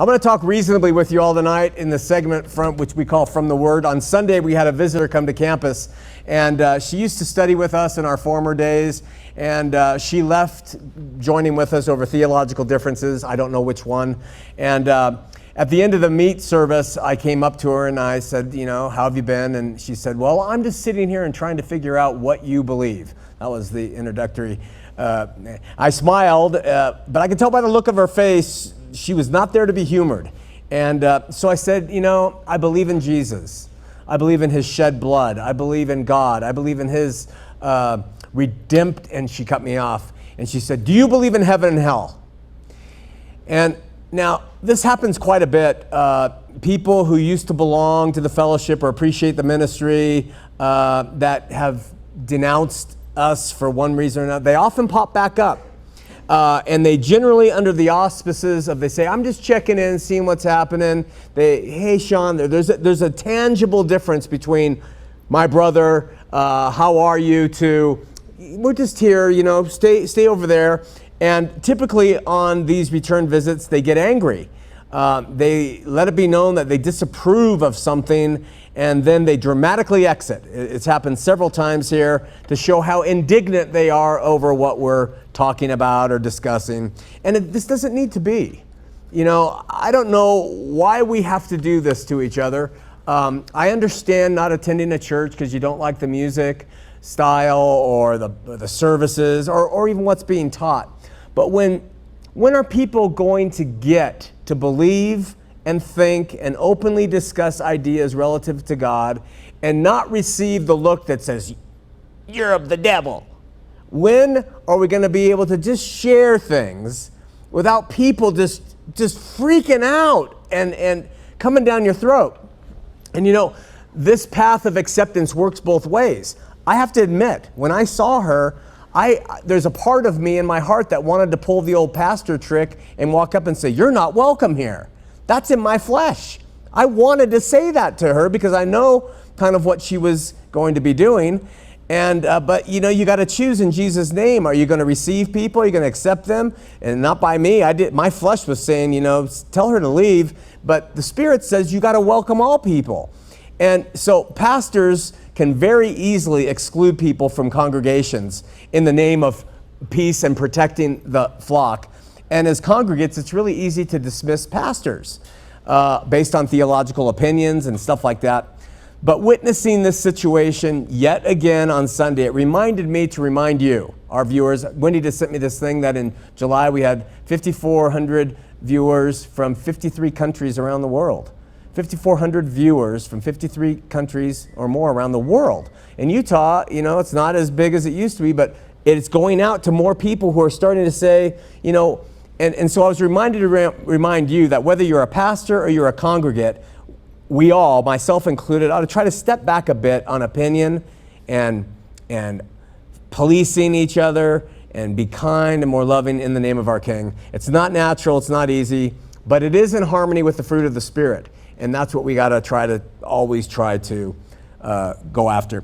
I'm going to talk reasonably with you all tonight in the segment which we call From the Word. On Sunday, we had a visitor come to campus, and she used to study with us in our former days, and she left joining with us over theological differences. I don't know which one. And at the end of the meet service, I came up to her and I said, how have you been? And she said, well, I'm just sitting here and trying to figure out what you believe. That was the introductory. I smiled, but I could tell by the look of her face, she was not there to be humored. And so I said, I believe in Jesus. I believe in his shed blood. I believe in God. I believe in his redemption. And she cut me off. And she said, do you believe in heaven and hell? And now, this happens quite a bit. People who used to belong to the fellowship or appreciate the ministry that have denounced us for one reason or another, they often pop back up. And they generally, under the auspices of, they say, I'm just checking in, seeing what's happening. Hey, Shawn, there's a tangible difference between my brother, how are you, to, we're just here, stay over there. And typically on these return visits, they get angry. They let it be known that they disapprove of something, and then they dramatically exit. It's happened several times here to show how indignant they are over what we're talking about or discussing. And this doesn't need to be. I don't know why we have to do this to each other. I understand not attending a church because you don't like the music style or the services or even what's being taught. But when are people going to get to believe and think and openly discuss ideas relative to God and not receive the look that says, you're of the devil? When are we going to be able to just share things without people just freaking out and coming down your throat? And this path of acceptance works both ways. I have to admit, when I saw her, there's a part of me in my heart that wanted to pull the old pastor trick and walk up and say, you're not welcome here. That's in my flesh. I wanted to say that to her because I know kind of what she was going to be doing. And but you got to choose in Jesus' name. Are you going to receive people? Are you going to accept them? And not by me. My flesh was saying, tell her to leave. But the Spirit says you got to welcome all people. And so pastors can very easily exclude people from congregations in the name of peace and protecting the flock. And as congregates, it's really easy to dismiss pastors based on theological opinions and stuff like that. But witnessing this situation yet again on Sunday, it reminded me to remind you, our viewers. Wendy just sent me this thing that in July we had 5,400 viewers from 53 countries around the world. 5,400 viewers from 53 countries or more around the world. In Utah, it's not as big as it used to be, but it's going out to more people who are starting to say, and so I was reminded to remind you that whether you're a pastor or you're a congregate, we all, myself included, ought to try to step back a bit on opinion and policing each other and be kind and more loving in the name of our King. It's not natural, it's not easy, but it is in harmony with the fruit of the Spirit. And that's what we got to always try to go after.